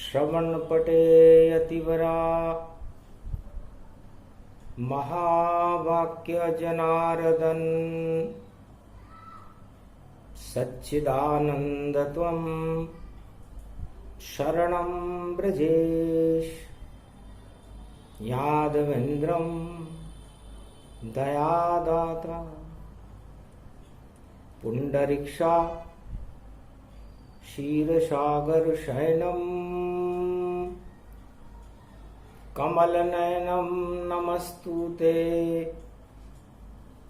श्रवणपटे यतिवरा महावाक्य जनार्दन सच्चिदानंद त्वं शरणं ब्रजेश यादवेन्द्रं दयादाता पुंडरीक्षा क्षीरसागर शयनम कमलनयनम नमस्तुते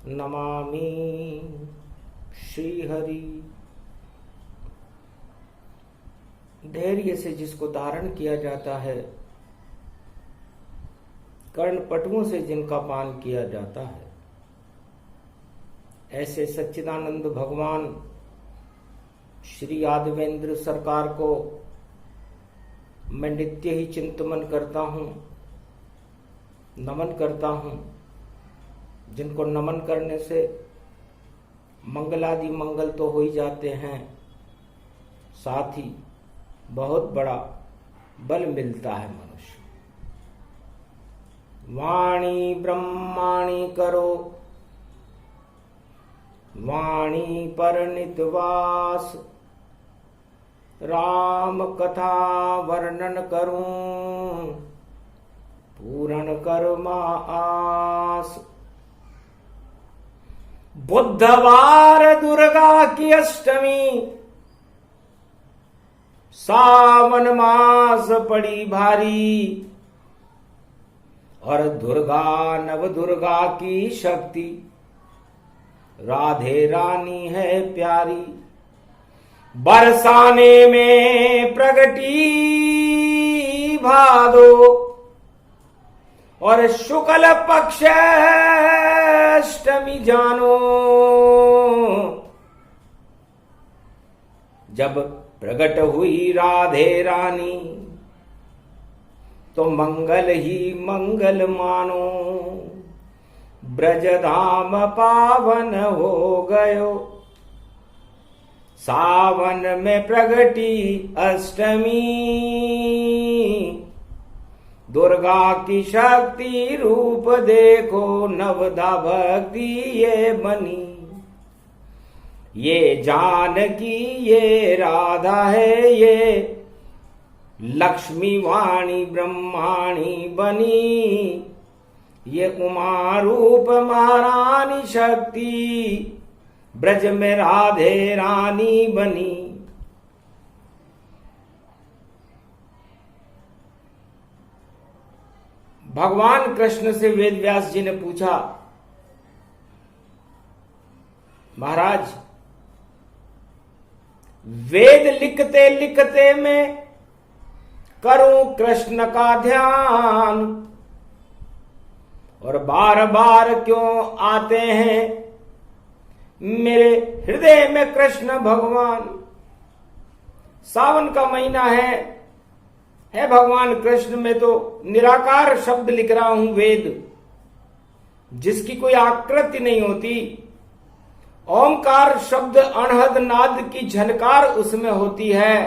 नमामि श्रीहरि। धैर्य से जिसको धारण किया जाता है, कर्णपटुओं से जिनका पान किया जाता है, ऐसे सच्चिदानंद भगवान श्री यादवेंद्र सरकार को मैं नित्य ही चिंतन करता हूँ, नमन करता हूँ, जिनको नमन करने से मंगलादि मंगल तो हो ही जाते हैं, साथ ही बहुत बड़ा बल मिलता है मनुष्य। वाणी ब्रह्माणी करो, वाणी पर नितवास, राम कथा वर्णन करूं, पूर्ण कर्मा आस। बुधवार दुर्गा की अष्टमी, सावन मास पड़ी भारी, और दुर्गा नव दुर्गा की शक्ति, राधे रानी है प्यारी। बरसाने में प्रगटी भादो, और शुक्ल पक्ष अष्टमी जानो। जब प्रकट हुई राधे रानी, तो मंगल ही मंगल मानो। ब्रजधाम पावन हो गयो, सावन में प्रगटी अष्टमी। दुर्गा की शक्ति रूप देखो, नवधा भक्ति ये बनी। ये जानकी ये राधा है, ये लक्ष्मी वाणी ब्रह्माणी बनी। ये उमा रूप महारानी शक्ति, ब्रज में राधे रानी बनी। भगवान कृष्ण से वेद व्यास जी ने पूछा, महाराज वेद लिखते लिखते मैं करूं कृष्ण का ध्यान, और बार बार क्यों आते हैं मेरे हृदय में कृष्ण भगवान। सावन का महीना है भगवान कृष्ण में तो निराकार शब्द लिख रहा हूं, वेद जिसकी कोई आकृति नहीं होती। ओंकार शब्द अनहद नाद की झनकार उसमें होती है,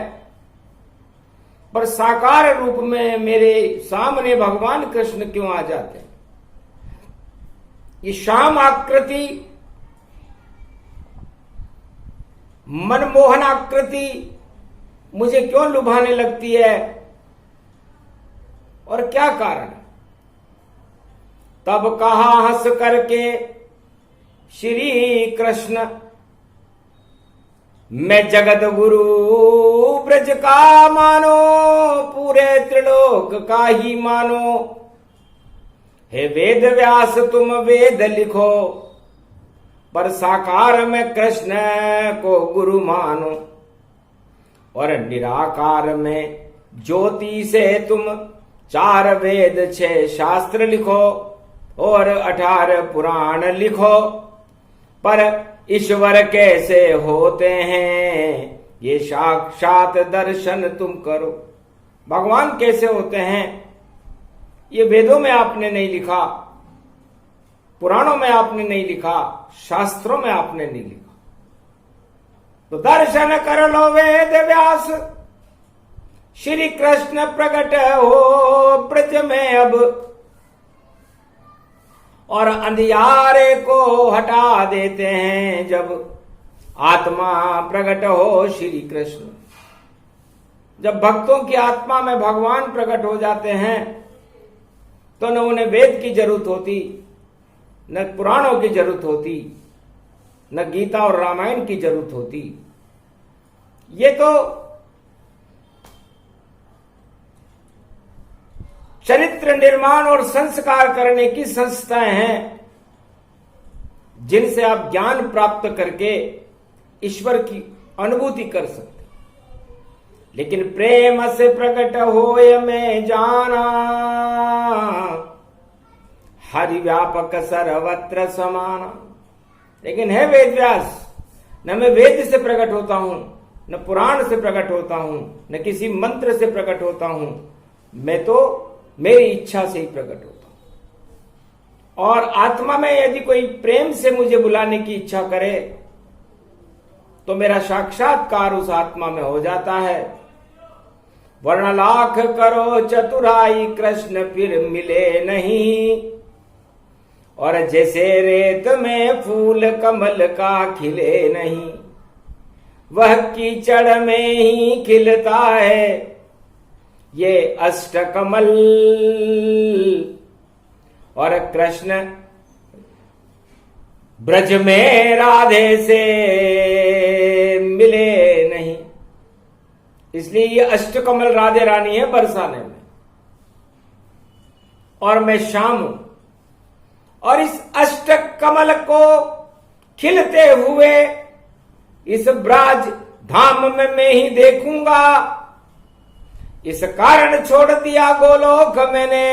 पर साकार रूप में मेरे सामने भगवान कृष्ण क्यों आ जाते हैं। ये श्याम आकृति, मनमोहन आकृति मुझे क्यों लुभाने लगती है, और क्या कारण। तब कहा हंस करके श्री कृष्ण, मैं जगत गुरु ब्रज का मानो, पूरे त्रिलोक का ही मानो। हे वेद व्यास तुम वेद लिखो, पर साकार में कृष्ण को गुरु मानो। और निराकार में ज्योति से तुम 4 वेद 6 शास्त्र लिखो, और 18 पुराण लिखो। पर ईश्वर कैसे होते हैं, ये साक्षात दर्शन तुम करो। भगवान कैसे होते हैं ये वेदों में आपने नहीं लिखा, पुराणों में आपने नहीं लिखा, शास्त्रों में आपने नहीं लिखा। तो दर्शन कर लो वेद व्यास, श्री कृष्ण प्रकट हो ब्रज में अब, और अंधियारे को हटा देते हैं जब आत्मा प्रकट हो श्री कृष्ण। जब भक्तों की आत्मा में भगवान प्रकट हो जाते हैं तो न उन्हें वेद की जरूरत होती, न पुराणों की जरूरत होती, न गीता और रामायण की जरूरत होती। ये तो चरित्र निर्माण और संस्कार करने की संस्थाएं हैं, जिनसे आप ज्ञान प्राप्त करके ईश्वर की अनुभूति कर सकते। लेकिन प्रेम से प्रकट होय में जाना, हरि व्यापक सर्वत्र समाना। लेकिन है वेद व्यास, न मैं वेद से प्रकट होता हूं, न पुराण से प्रकट होता हूं, न किसी मंत्र से प्रकट होता हूं, मैं तो मेरी इच्छा से ही प्रकट होता हूं। और आत्मा में यदि कोई प्रेम से मुझे बुलाने की इच्छा करे तो मेरा साक्षात्कार उस आत्मा में हो जाता है। वर्ण लाख करो चतुराई, कृष्ण फिर मिले नहीं। और जैसे रेत में फूल कमल का खिले नहीं, वह कीचड़ में ही खिलता है ये अष्टकमल। और कृष्ण ब्रज में राधे से मिले नहीं, इसलिए ये अष्टकमल राधे रानी है बरसाने में, और मैं श्याम हूं। और इस अष्टकमल को खिलते हुए इस ब्राज धाम में मैं ही देखूंगा। इस कारण छोड़ दिया गोलोक मैंने,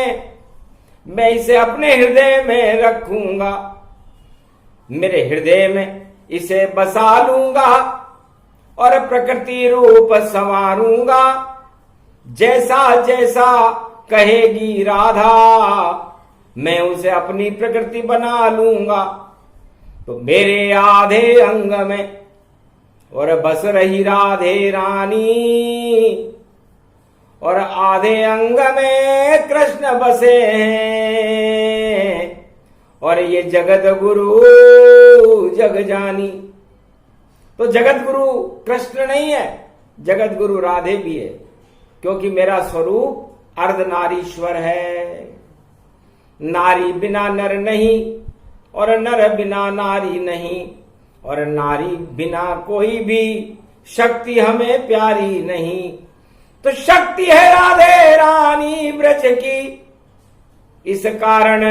मैं इसे अपने हृदय में रखूंगा। मेरे हृदय में इसे बसा लूंगा और प्रकृति रूप संवारूंगा। जैसा जैसा कहेगी राधा, मैं उसे अपनी प्रकृति बना लूंगा। तो मेरे आधे अंग में और बस रही राधे रानी, और आधे अंग में कृष्ण बसे हैं। और ये जगत गुरु जग जानी। तो जगत गुरु कृष्ण नहीं है, जगत गुरु राधे भी है, क्योंकि मेरा स्वरूप अर्धनारीश्वर है। नारी बिना नर नहीं, और नर बिना नारी नहीं, और नारी बिना कोई भी शक्ति हमें प्यारी नहीं। तो शक्ति है राधे रानी ब्रज की, इस कारण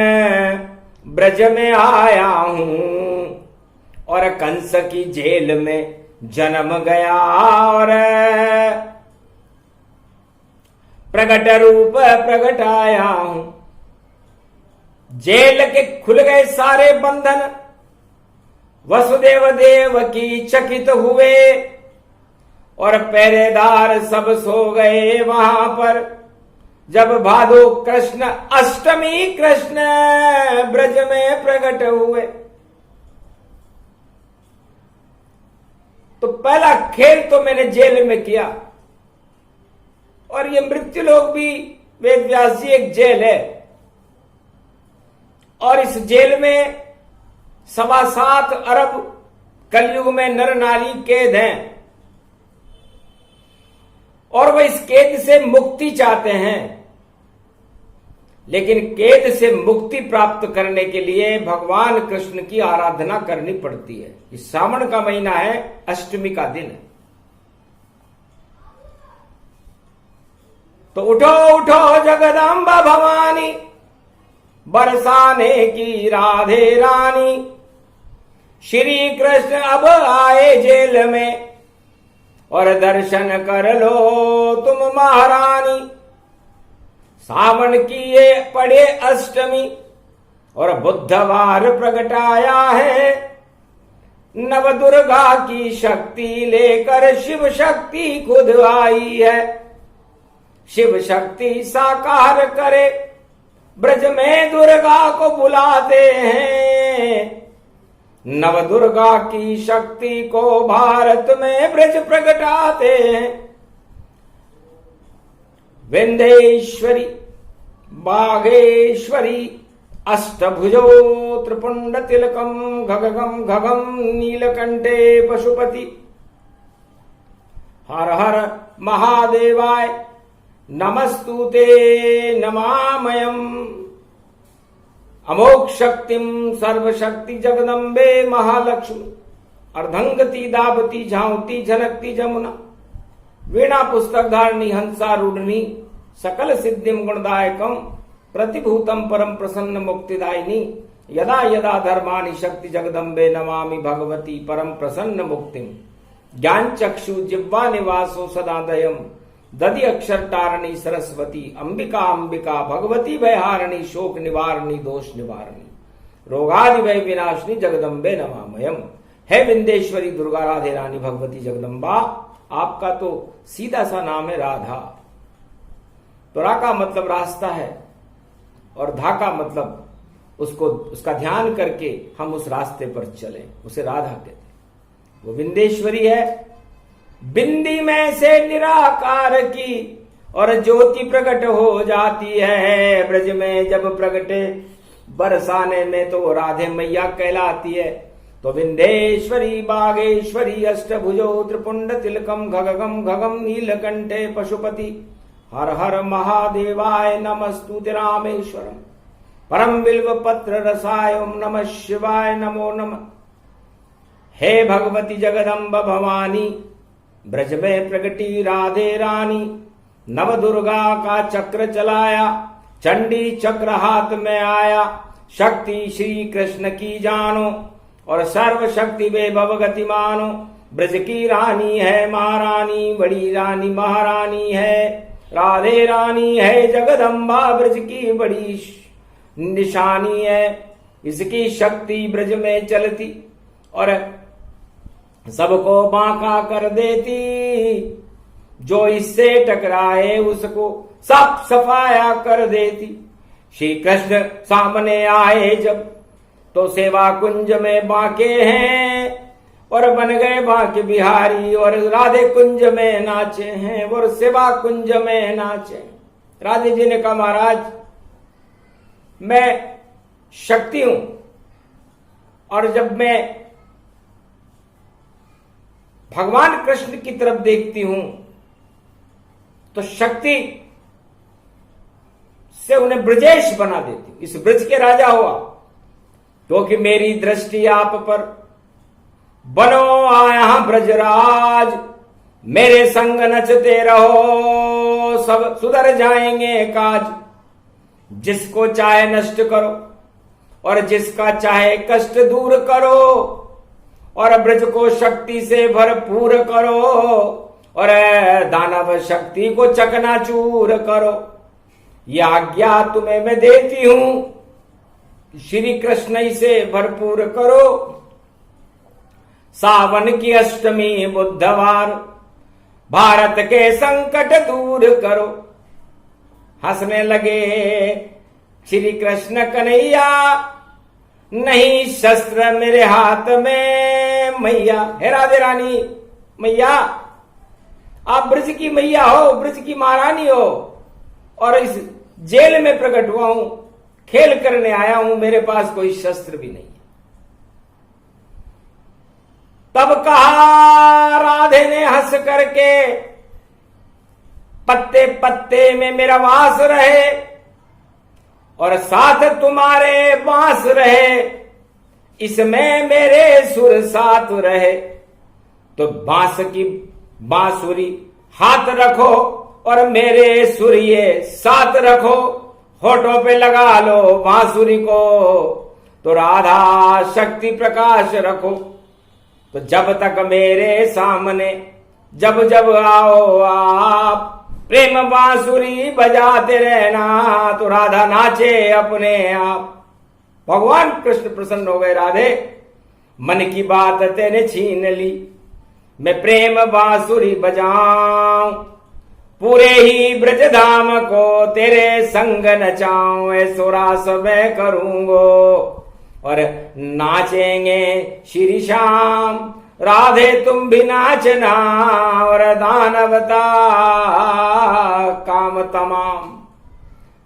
ब्रज में आया हूं। और कंस की जेल में जन्म गया, और प्रकट रूप प्रगटाया हूं। जेल के खुल गए सारे बंधन, वसुदेव देव की चकित हुए, और पहरेदार सब सो गए वहां पर। जब भादो कृष्ण अष्टमी कृष्ण ब्रज में प्रकट हुए, तो पहला खेल तो मैंने जेल में किया। और ये मृत्युलोक भी वेद व्यास जी एक जेल है, और इस जेल में 7.25 अरब कलयुग में नर नारी कैद हैं, और वह इस कैद से मुक्ति चाहते हैं। लेकिन कैद से मुक्ति प्राप्त करने के लिए भगवान कृष्ण की आराधना करनी पड़ती है। इस सावन का महीना है, अष्टमी का दिन है। तो उठो उठो जगदम्बा भवानी, बरसाने की राधे रानी। श्री कृष्ण अब आए जेल में, और दर्शन कर लो तुम महारानी। सावन की ये पड़े अष्टमी, और बुधवार प्रगटाया है। नव दुर्गा की शक्ति लेकर शिव शक्ति खुद आई है। शिव शक्ति साकार करे, ब्रज में दुर्गा को बुलाते हैं। नव दुर्गा की शक्ति को भारत में ब्रज प्रगटाते हैं। विंध्येश्वरी बागेश्वरी अष्टभुजो त्रिपुंड तिलकम घगम घगम नीलकंठे पशुपति हर हर महादेवाय नमस्तुते नमामयम् अमोघ शक्तिम सर्वशक्ति जगदम्बे महालक्ष्मी अर्धंगति दावती झांवती झनकती जमुना वीणा पुस्तक धारणी हंसा रूढ़नी सकल सिद्धिम गुणदायकम प्रतिभूतम परम प्रसन्न मुक्तिदायिनी यदा यदा धर्माणि शक्ति जगदम्बे नमामि भगवती परम प्रसन्न मुक्तिम ज्ञान चक्षु जिह्वा निवासो सदादयम दधि अक्षर तारणी सरस्वती अंबिका अंबिका भगवती भयहारिणी शोक निवारणी दोष निवारणी रोगादि भय विनाशिनी जगदम्बे नमामयम। है विंध्येश्वरी दुर्गा राधे रानी भगवती जगदम्बा, आपका तो सीधा सा नाम है राधा। तो रा का मतलब रास्ता है और धा का मतलब उसका ध्यान करके हम उस रास्ते पर चलें, उसे राधा कहते हैं। वो विंध्येश्वरी है, बिंदी में से निराकार की और ज्योति प्रकट हो जाती है। ब्रज में जब प्रगटे बरसाने में तो राधे मैया कहलाती है। तो विंध्येश्वरी बागेश्वरी अष्टभुजो त्रिपुंड तिलकम घगम घगम नीलकंठे पशुपति हर हर महादेवाय नमस्तुते रामेश्वरम परम बिल्व पत्र रसाय ओम नमः शिवाय नमो नमः। हे भगवती जगदम्ब भवानी ब्रज में प्रगटी राधे रानी, नव दुर्गा का चक्र चलाया, चंडी चक्र हाथ में आया। शक्ति श्री कृष्ण की जानो और सर्व शक्ति वैभव गति मानो। ब्रज की रानी है महारानी, बड़ी रानी महारानी है। राधे रानी है जगदम्बा, ब्रज की बड़ी निशानी है। इसकी शक्ति ब्रज में चलती और सबको बांका कर देती। जो इससे टकराए उसको साफ सफाया कर देती। श्री कृष्ण सामने आए जब तो सेवा कुंज में बांके हैं और बन गए बांके बिहारी, और राधे कुंज में नाचे हैं और सेवा कुंज में नाचे। राधे जी ने कहा महाराज मैं शक्ति हूं और जब मैं भगवान कृष्ण की तरफ देखती हूं तो शक्ति से उन्हें ब्रजेश बना देती हूं, इस ब्रज के राजा हुआ। क्योंकि मेरी दृष्टि आप पर, बनो आया ब्रजराज, मेरे संग नचते रहो सब सुधर जाएंगे काज। जिसको चाहे नष्ट करो और जिसका चाहे कष्ट दूर करो, और ब्रज को शक्ति से भरपूर करो और दानव शक्ति को चकनाचूर करो। यह आज्ञा तुम्हें मैं देती हूं, श्री कृष्ण इसे भरपूर करो। सावन की अष्टमी बुधवार भारत के संकट दूर करो। हंसने लगे श्री कृष्ण कन्हैया, नहीं शस्त्र मेरे हाथ में मैया। हे राधे रानी मैया, आप ब्रज की मैया हो, ब्रज की महारानी हो, और इस जेल में प्रकट हुआ हूं, खेल करने आया हूं, मेरे पास कोई शस्त्र भी नहीं। तब कहा राधे ने हंस करके, पत्ते पत्ते में मेरा वास रहे और साथ तुम्हारे बांस रहे, इसमें मेरे सुर साथ रहे। तो बांस की बांसुरी हाथ रखो और मेरे सुर ये साथ रखो। होठों पे लगा लो बांसुरी को, तो राधा शक्ति प्रकाश रखो। तो जब तक मेरे सामने जब जब आओ आप, प्रेम बांसुरी बजाते रहना, तो राधा नाचे अपने आप। भगवान कृष्ण प्रसन्न हो गए। राधे मन की बात तेने छीन ली, मैं प्रेम बांसुरी बजाऊं, पूरे ही ब्रजधाम को तेरे संग नचाऊं। ऐसो रास मैं करूंगो और नाचेंगे श्री श्याम, राधे तुम भी नाचना और दानवता काम तमाम।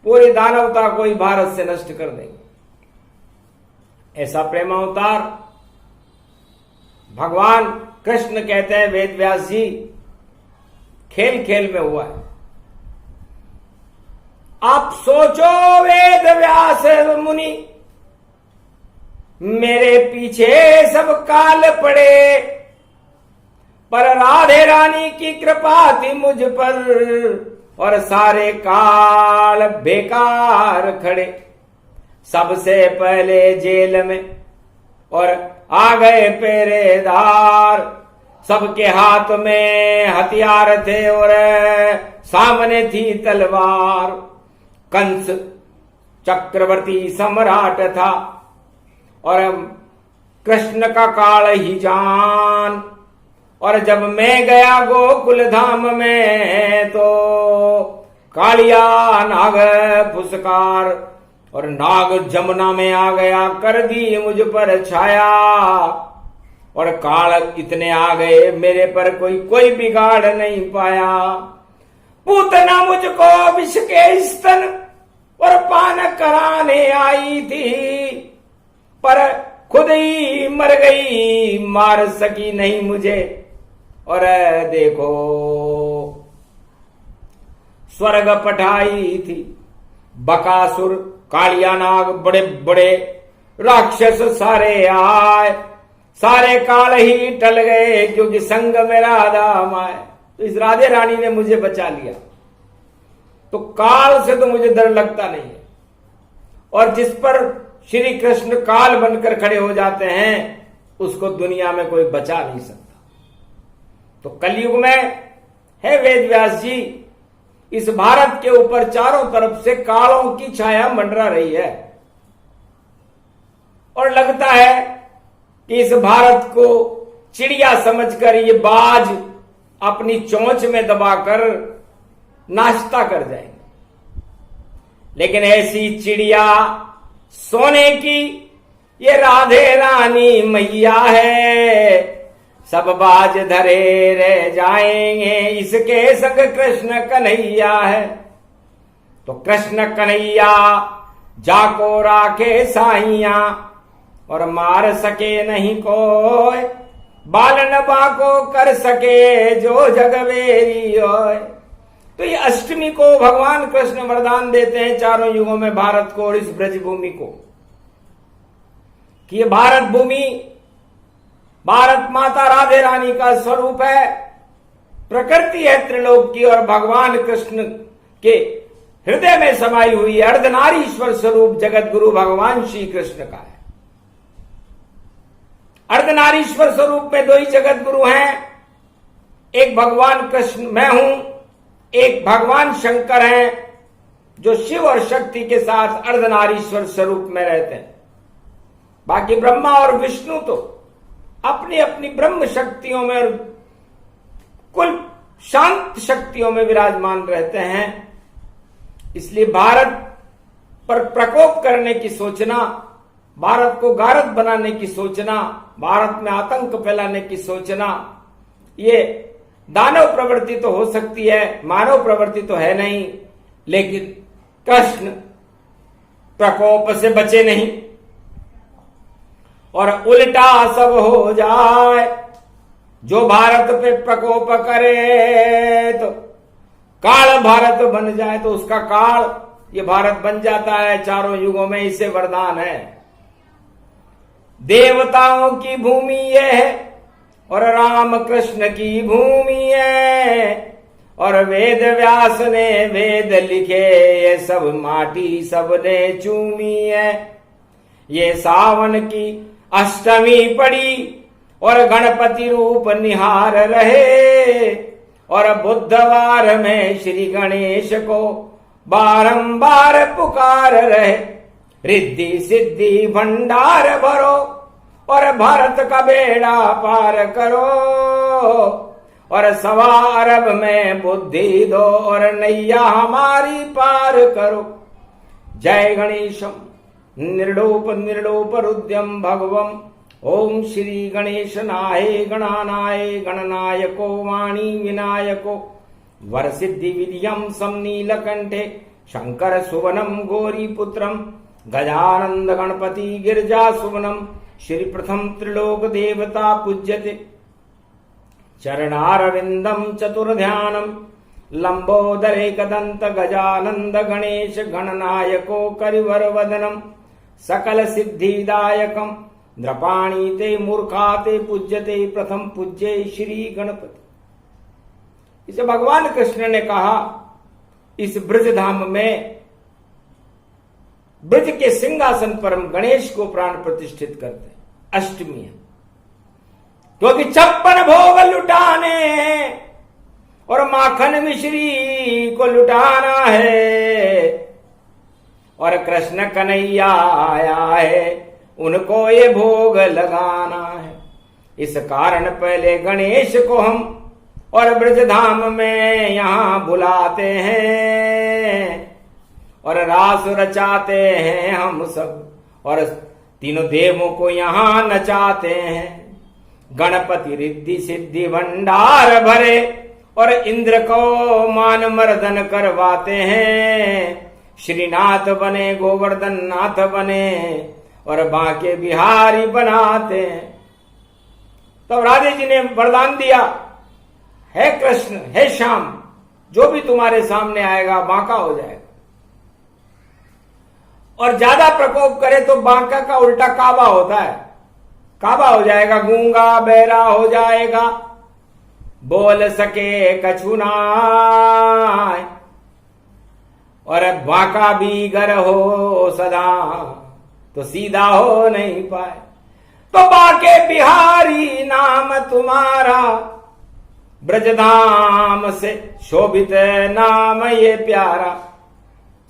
पूरी दानवता को ही भारत से नष्ट कर देंगे। ऐसा प्रेम अवतार भगवान कृष्ण कहते हैं वेद व्यास जी खेल खेल में हुआ है। आप सोचो वेद व्यास मुनि, मेरे पीछे सब काल पड़े, पर राधे रानी की कृपा थी मुझ पर और सारे काल बेकार खड़े। सबसे पहले जेल में और आ गए पहरेदार, सबके हाथ में हथियार थे और सामने थी तलवार। कंस चक्रवर्ती सम्राट था और कृष्ण का काल ही जान। और जब मैं गया गोकुल धाम में तो कालिया नाग फुसकार और नाग जमुना में आ गया, कर दी मुझ पर छाया। और काल इतने आ गए मेरे पर कोई बिगाड़ नहीं पाया। पूतना मुझको विष के स्तन और पान कराने आई थी, पर खुद ही मर गई, मार सकी नहीं मुझे। और देखो स्वर्ग पठाई थी बकासुर, कालिया नाग, बड़े बड़े राक्षस सारे आए, सारे काल ही टल गए क्योंकि संग में राधा माए। तो इस राधे रानी ने मुझे बचा लिया। तो काल से तो मुझे डर लगता नहीं है। और जिस पर श्री कृष्ण काल बनकर खड़े हो जाते हैं उसको दुनिया में कोई बचा नहीं सकता। तो कलयुग में है वेद व्यास जी, इस भारत के ऊपर चारों तरफ से कालों की छाया मंडरा रही है और लगता है कि इस भारत को चिड़िया समझकर ये बाज अपनी चोंच में दबाकर नाश्ता कर जाएंगे। लेकिन ऐसी चिड़िया सोने की ये राधे रानी मैया है। सब बाज धरे रह जाएंगे, इसके संग कृष्ण कन्हैया है। तो कृष्ण कन्हैया जाको राखे साइया और मार सके नहीं कोई, बालन बाको कर सके जो जगवेरी होय। तो ये अष्टमी को भगवान कृष्ण वरदान देते हैं चारों युगों में भारत को और इस ब्रज भूमि को कि ये भारत भूमि भारत माता राधे रानी का स्वरूप है, प्रकृति है त्रिलोक की और भगवान कृष्ण के हृदय में समाई हुई अर्धनारीश्वर स्वरूप जगत गुरु भगवान श्री कृष्ण का है। अर्धनारीश्वर स्वरूप में दो ही जगत गुरु हैं, एक भगवान कृष्ण मैं हूं, एक भगवान शंकर हैं जो शिव और शक्ति के साथ अर्धनारीश्वर स्वरूप में रहते हैं। बाकी ब्रह्मा और विष्णु तो अपनी अपनी ब्रह्म शक्तियों में और कुल शांत शक्तियों में विराजमान रहते हैं। इसलिए भारत पर प्रकोप करने की सोचना, भारत को गारद बनाने की सोचना, भारत में आतंक फैलाने की सोचना, ये दानव प्रवृत्ति तो हो सकती है, मानव प्रवृत्ति तो है नहीं। लेकिन कृष्ण प्रकोप से बचे नहीं और उल्टा सब हो जाए। जो भारत पे प्रकोप करे तो काल भारत बन जाए, तो उसका काल ये भारत बन जाता है चारों युगों में। इसे वरदान है। देवताओं की भूमि ये है और राम कृष्ण की भूमि है और वेद व्यास ने वेद लिखे, ये सब माटी सबने चूमी है। ये सावन की अष्टमी पड़ी और गणपति रूप निहार रहे और बुधवार में श्री गणेश को बारंबार पुकार रहे। रिद्धि सिद्धि भंडार भरो और भारत का बेड़ा पार करो और 1.25 अरब में बुद्धि दो और नैया हमारी पार करो। जय गणेशम निर्लोप निर्लोप रुद्यम भगवम ओम श्री गणेशनाय गणानाय गणनायको वाणी विनायको वरसिद्धि विधियम समनीलकंठे शंकर सुवनम गौरीपुत्रम गजानंद गणपति गिरिजा सुवनम श्री प्रथम त्रिलोक देवता पूज्यते चरणारविंदम चतुर्ध्यानम लंबोदरे कदंत गजानंद गणेश गणनायको करिवर वदनम सकल सिद्धिदायकम द्रपाणी ते मूर्खा ते पूज्यते प्रथम पूज्ये श्री गणपति। इसे भगवान कृष्ण ने कहा इस ब्रज धाम में ब्रज के सिंहासन पर हम गणेश को प्राण प्रतिष्ठित करते हैं। अष्टमी है क्योंकि 56 भोग लुटाने हैं और माखन मिश्री को लुटाना है और कृष्ण कन्हैया आया है उनको ये भोग लगाना है। इस कारण पहले गणेश को हम और ब्रजधाम में यहाँ बुलाते हैं और रास रचाते हैं हम सब और तीनों देवों को यहाँ नचाते हैं। गणपति रिद्धि सिद्धि भंडार भरे और इंद्र को मान मर्दन करवाते हैं। श्रीनाथ बने गोवर्धन नाथ बने और बांके बिहारी बनाते हैं। तब राधे जी ने वरदान दिया, हे कृष्ण हे श्याम, जो भी तुम्हारे सामने आएगा बांका हो जाएगा और ज्यादा प्रकोप करे तो बांका का उल्टा काबा होता है, काबा हो जाएगा, गूंगा बहरा हो जाएगा, बोल सके कछु नाय और बांका भी गर हो सदा तो सीधा हो नहीं पाए। तो बांके बिहारी नाम तुम्हारा ब्रजधाम से शोभित नाम ये प्यारा।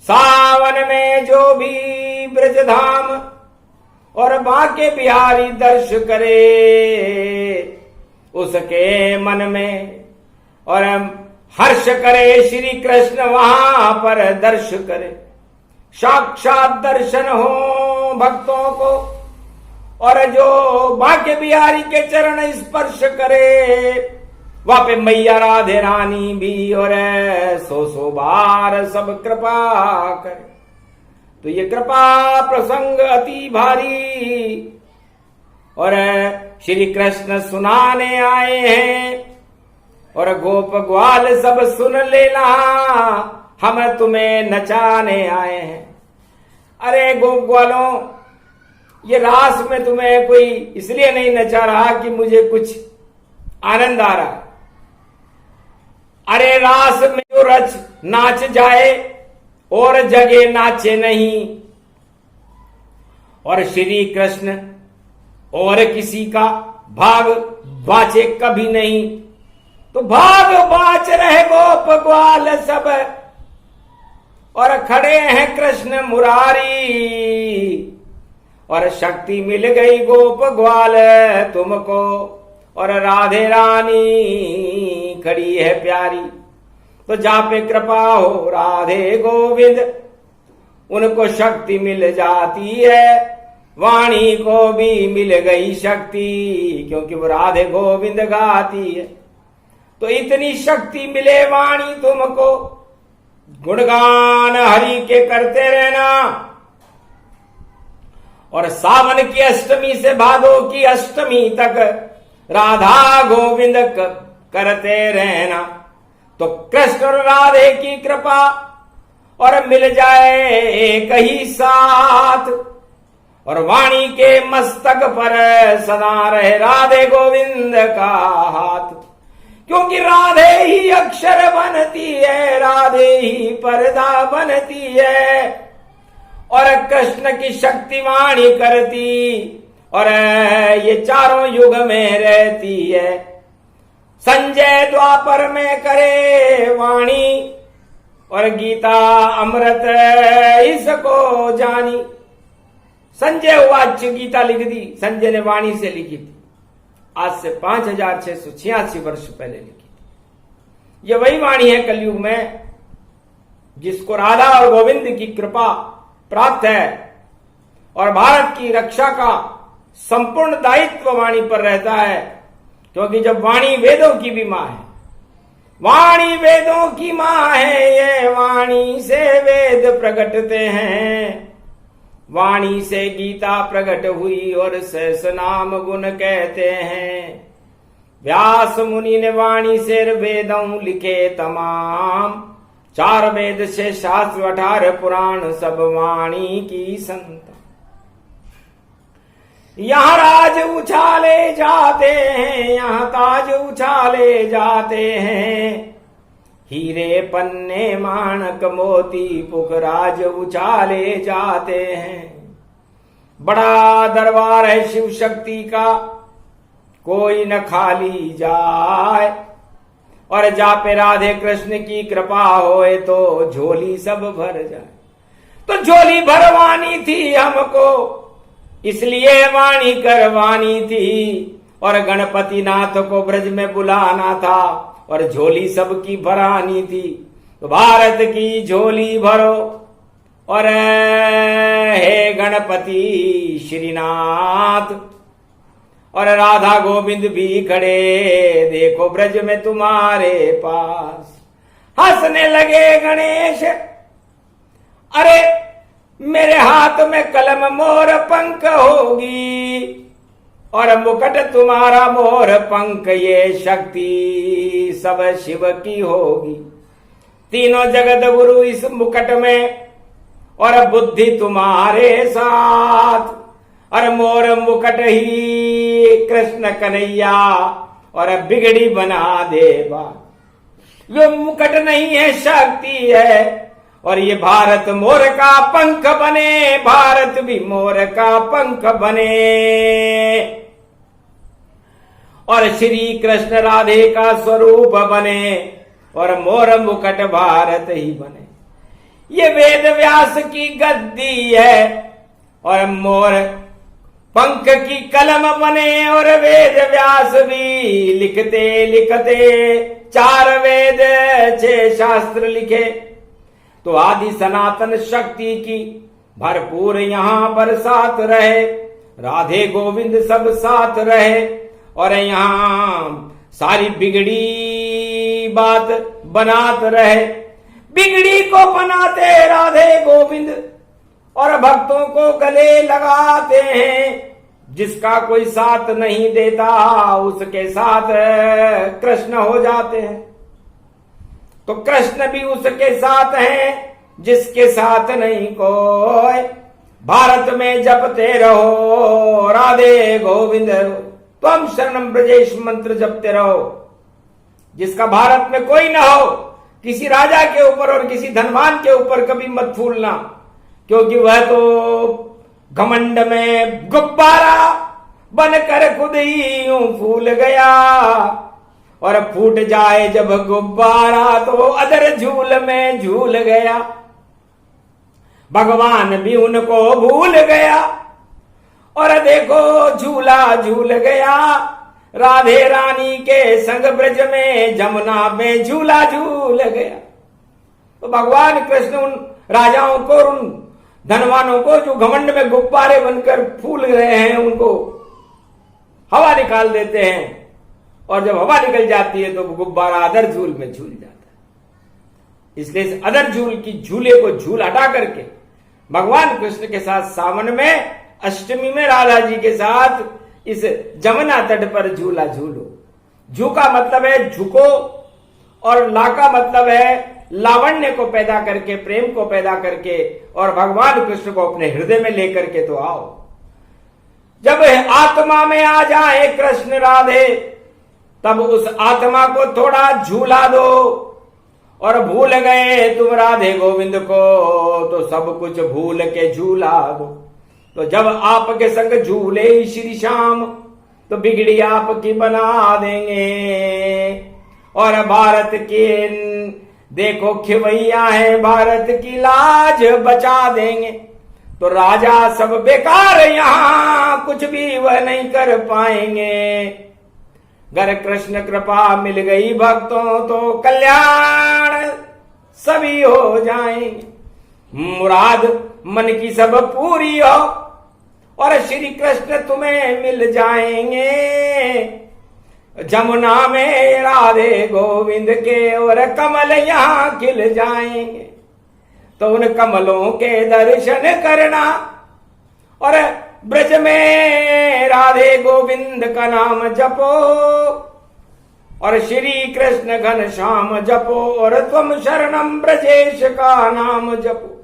सावन में जो भी ब्रजधाम और बांके बिहारी दर्श करे उसके मन में और हर्ष करे श्री कृष्ण वहां पर दर्श करे। साक्षात दर्शन हो भक्तों को और जो बांके बिहारी के चरण स्पर्श करे वहां पे मैया राधे रानी भी और 100 बार सब कृपा करे। तो ये कृपा प्रसंग अति भारी और श्री कृष्ण सुनाने आए हैं और गोप ग्वाल सब सुन लेना, हम तुम्हें नचाने आए हैं। अरे गोप ग्वालों, ये रास में तुम्हें कोई इसलिए नहीं नचा रहा कि मुझे कुछ आनंद आ रहा है। अरे रास में जो रच नाच जाए और जगह नाचे नहीं और श्री कृष्ण और किसी का भाग बाचे कभी नहीं। तो भाग बाच रहे गोप ग्वाल सब और खड़े हैं कृष्ण मुरारी और शक्ति मिल गई गोप ग्वाल तुमको और राधे रानी खड़ी है प्यारी। तो जा पे कृपा हो राधे गोविंद उनको शक्ति मिल जाती है, वाणी को भी मिल गई शक्ति क्योंकि वो राधे गोविंद गाती है। तो इतनी शक्ति मिले वाणी तुमको, गुणगान हरि के करते रहना और सावन की अष्टमी से भादो की अष्टमी तक राधा गोविंद करते रहना। तो कृष्ण और राधे की कृपा और मिल जाए एक ही साथ और वाणी के मस्तक पर सदा रहे राधे गोविंद का हाथ। क्योंकि राधे ही अक्षर बनती है, राधे ही पर्दा बनती है और कृष्ण की शक्ति वाणी करती और ये चारों युग में रहती है। संजय द्वापर में करे वाणी और गीता अमृत इसको जानी। संजय वाच गीता लिख दी, संजय ने वाणी से लिखी थी, आज से 5686 वर्ष पहले लिखी थी। ये वही वाणी है कलयुग में जिसको राधा और गोविंद की कृपा प्राप्त है और भारत की रक्षा का संपूर्ण दायित्व वाणी पर रहता है, क्योंकि जब वाणी वेदों की भी मां है, वाणी वेदों की मां है, ये वाणी से वेद प्रकटते हैं, वाणी से गीता प्रकट हुई और सहस नाम गुण कहते हैं। व्यास मुनि ने वाणी से वेदों लिखे तमाम, 4 वेद से शास्त्र 18 पुराण सब वाणी की संत। यहाँ राज उछाले जाते हैं, यहाँ ताज उछाले जाते हैं, हीरे पन्ने माणक मोती पुखराज उछाले जाते हैं। बड़ा दरबार है शिव शक्ति का, कोई न खाली जाए, और जा पे राधे कृष्ण की कृपा होए तो झोली सब भर जाए। तो झोली भरवानी थी हमको, इसलिए वाणी करवानी थी, और गणपति नाथ को ब्रज में बुलाना था, और झोली सबकी भरानी थी। तो भारत की झोली भरो, और हे गणपति श्रीनाथ, और राधा गोविंद भी खड़े देखो ब्रज में तुम्हारे पास। हंसने लगे गणेश, अरे मेरे हाथ में कलम मोर पंख होगी, और मुकुट तुम्हारा मोर पंख, ये शक्ति सब शिव की होगी। तीनों जगत गुरु इस मुकुट में, और बुद्धि तुम्हारे साथ, और मोर मुकुट ही कृष्ण कन्हैया, और बिगड़ी बना दे बात। ये मुकुट नहीं है, शक्ति है, और ये भारत मोर का पंख बने, भारत भी मोर का पंख बने, और श्री कृष्ण राधे का स्वरूप बने, और मोर मुकुट भारत ही बने। ये वेद व्यास की गद्दी है, और मोर पंख की कलम बने, और वेद व्यास भी लिखते लिखते 4 वेद 6 शास्त्र लिखे। तो आदि सनातन शक्ति की भरपूर यहाँ बरसात रहे, राधे गोविंद सब साथ रहे, और यहाँ सारी बिगड़ी बात बनात रहे। बिगड़ी को बनाते राधे गोविंद, और भक्तों को गले लगाते हैं। जिसका कोई साथ नहीं देता उसके साथ कृष्ण हो जाते हैं। तो कृष्ण भी उसके साथ हैं जिसके साथ नहीं कोई। भारत में जपते रहो राधे गोविंद, त्वम शरणम ब्रजेश मंत्र जपते रहो। जिसका भारत में कोई ना हो, किसी राजा के ऊपर और किसी धनवान के ऊपर कभी मत फूलना, क्योंकि वह तो घमंड में गुब्बारा बनकर खुद ही यूं फूल गया, और फूट जाए जब गुब्बारा तो अदर झूल में झूल गया। भगवान भी उनको भूल गया, और देखो झूला झूल गया। राधे रानी के संग ब्रज में जमुना में झूला झूल गया। तो भगवान कृष्ण उन राजाओं को, उन धनवानों को जो घमंड में गुब्बारे बनकर फूल रहे हैं, उनको हवा निकाल देते हैं, और जब हवा निकल जाती है तो गुब्बारा अदर झूल में झूल जाता है। इसलिए इस अदर झूल की झूले को झूल हटा करके भगवान कृष्ण के साथ सावन में अष्टमी में राधा जी के साथ इस जमुना तट पर झूला झूलो। झू का मतलब है झुको, और ला का मतलब है लावण्य को पैदा करके, प्रेम को पैदा करके, और भगवान कृष्ण को अपने हृदय में लेकर के तो आओ। जब आत्मा में आ जाए कृष्ण राधे, तब उस आत्मा को थोड़ा झूला दो, और भूल गए तुम राधे गोविंद को तो सब कुछ भूल के झूला दो। तो जब आपके संग झूले श्री श्याम, तो बिगड़ी आपकी बना देंगे। और भारत के देखो खिवैया है, भारत की लाज बचा देंगे। तो राजा सब बेकार, यहाँ कुछ भी वह नहीं कर पाएंगे। अगर कृष्ण कृपा मिल गई भक्तों तो कल्याण सभी हो जाएंगे। मुराद मन की सब पूरी हो, और श्री कृष्ण तुम्हें मिल जाएंगे। जमुना में राधे गोविंद के और कमल यहाँ खिल जाएंगे। तो उन कमलों के दर्शन करना और ब्रज में राधे गोविंद का नाम जपो और श्री कृष्ण घन श्याम जपो और त्वम शरणम ब्रजेश का नाम जपो।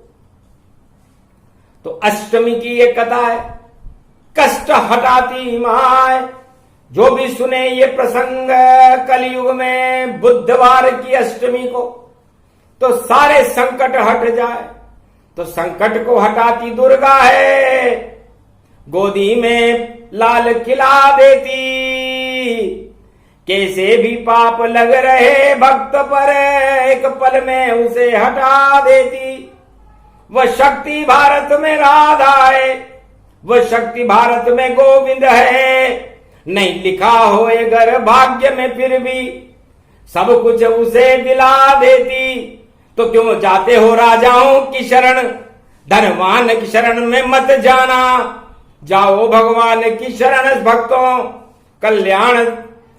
तो अष्टमी की ये कथा है, कष्ट हटाती माय। जो भी सुने ये प्रसंग कलयुग में बुधवार की अष्टमी को, तो सारे संकट हट जाए। तो संकट को हटाती दुर्गा है, गोदी में लाल खिला देती। कैसे भी पाप लग रहे भक्त पर, एक पल में उसे हटा देती। वह शक्ति भारत में राधा है, वह शक्ति भारत में गोविंद है। नहीं लिखा हो ये घर भाग्य में, फिर भी सब कुछ उसे दिला देती। तो क्यों जाते हो राजाओं की शरण, धनवान की शरण में मत जाना। जाओ भगवान की शरण भक्तों, कल्याण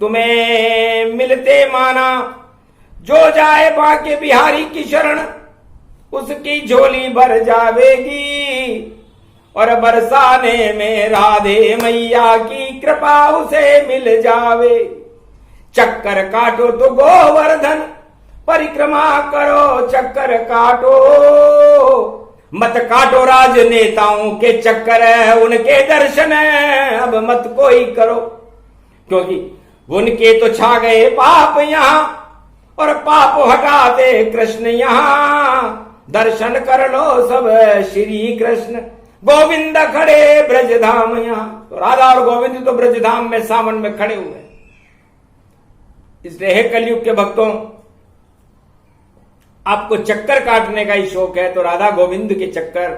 तुम्हें मिलते माना। जो जाए बाके बिहारी की शरण, उसकी झोली भर जावेगी। और बरसाने में राधे मैया की कृपा उसे मिल जावे। चक्कर काटो तो गोवर्धन परिक्रमा करो, चक्कर काटो मत काटो राजनेताओं के चक्कर, उनके दर्शन अब मत कोई करो। क्योंकि उनके तो छा गए पाप यहाँ और पाप हटाते कृष्ण यहाँ। दर्शन कर लो सब श्री कृष्ण गोविंद खड़े ब्रजधाम यहाँ। तो राधा और गोविंद तो ब्रजधाम में सावन में खड़े हुए। इसलिए हे कलयुग के भक्तों, आपको चक्कर काटने का ही शौक है तो राधा गोविंद के चक्कर,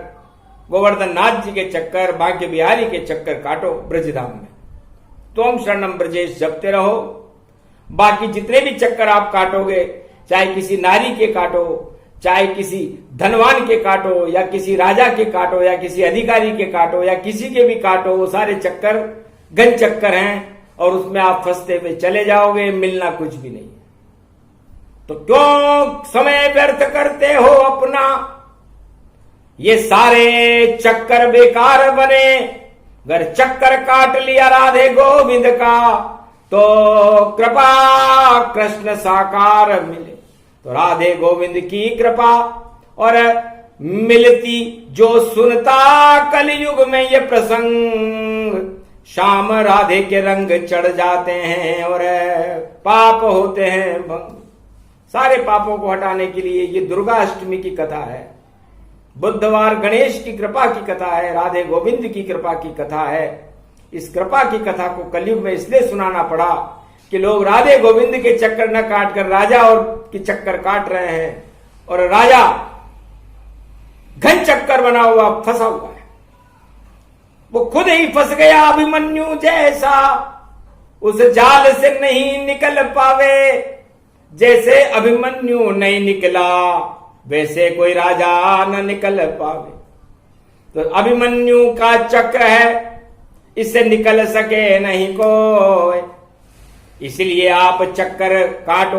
गोवर्धन नाथ जी के चक्कर, बांके बिहारी के चक्कर काटो ब्रजधाम में। तुम शरणम ब्रजेश जपते रहो। बाकी जितने भी चक्कर आप काटोगे, चाहे किसी नारी के काटो, चाहे किसी धनवान के काटो, या किसी राजा के काटो, या किसी अधिकारी के काटो, या किसी के भी काटो, वो सारे चक्कर घन चक्कर हैं और उसमें आप फंसते हुए चले जाओगे, मिलना कुछ भी नहीं। तो क्यों समय व्यर्थ करते हो अपना, ये सारे चक्कर बेकार बने। अगर चक्कर काट लिया राधे गोविंद का, तो कृपा कृष्ण साकार मिले। तो राधे गोविंद की कृपा और मिलती जो सुनता कलयुग में ये प्रसंग, शाम राधे के रंग चढ़ जाते हैं और पाप होते हैं भंग। सारे पापों को हटाने के लिए ये दुर्गा अष्टमी की कथा है, बुधवार गणेश की कृपा की कथा है, राधे गोविंद की कृपा की कथा है। इस कृपा की कथा को कलयुग में इसलिए सुनाना पड़ा कि लोग राधे गोविंद के चक्कर न काट कर राजा और के चक्कर काट रहे हैं, और राजा घन चक्कर बना हुआ फंसा हुआ है। वो खुद ही फंस गया अभिमन्यु जैसा, उस जाल से नहीं निकल पावे। जैसे अभिमन्यु नहीं निकला, वैसे कोई राजा न निकल पावे। तो अभिमन्यु का चक्र है, इससे निकल सके नहीं कोई। इसलिए आप चक्कर काटो,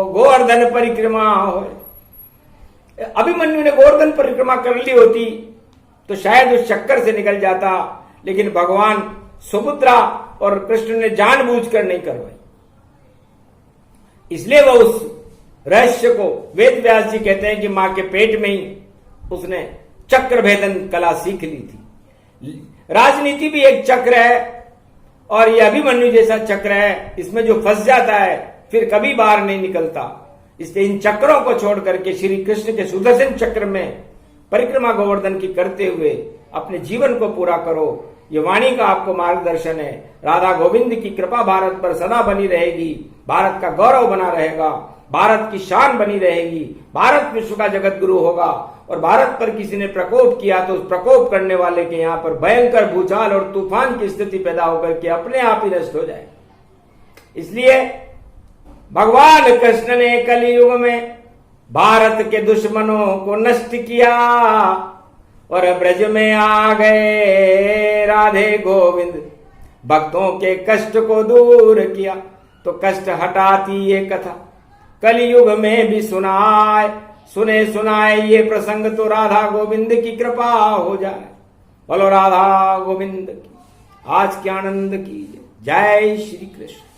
गोवर्धन परिक्रमा हो। अभिमन्यु ने गोवर्धन परिक्रमा कर ली होती तो शायद उस चक्कर से निकल जाता, लेकिन भगवान सुभद्रा और कृष्ण ने जानबूझकर नहीं करवाई। इसलिए वो उस रहस्य को वेद व्यास जी कहते हैं कि मां के पेट में ही उसने चक्र भेदन कला सीख ली थी। राजनीति भी एक चक्र है और ये अभिमन्यु जैसा चक्र है, इसमें जो फंस जाता है फिर कभी बाहर नहीं निकलता। इसलिए इन चक्रों को छोड़ करके श्री कृष्ण के सुदर्शन चक्र में परिक्रमा गोवर्धन की करते हुए अपने जीवन को पूरा करो। ये वाणी का आपको मार्गदर्शन है। राधा गोविंद की कृपा भारत पर सदा बनी रहेगी, भारत का गौरव बना रहेगा, भारत की शान बनी रहेगी, भारत विश्व का जगत गुरु होगा। और भारत पर किसी ने प्रकोप किया तो उस प्रकोप करने वाले के यहाँ पर भयंकर भूचाल और तूफान की स्थिति पैदा होकर के अपने आप ही नष्ट हो जाए। इसलिए भगवान कृष्ण ने कलयुग में भारत के दुश्मनों को नष्ट किया और ब्रज में आ गए राधे गोविंद, भक्तों के कष्ट को दूर किया। तो कष्ट हटाती ये कथा कलयुग में भी सुनाए ये प्रसंग, तो राधा गोविंद की कृपा हो जाए। बोलो राधा गोविंद की, आज के आनंद की जय श्री कृष्ण।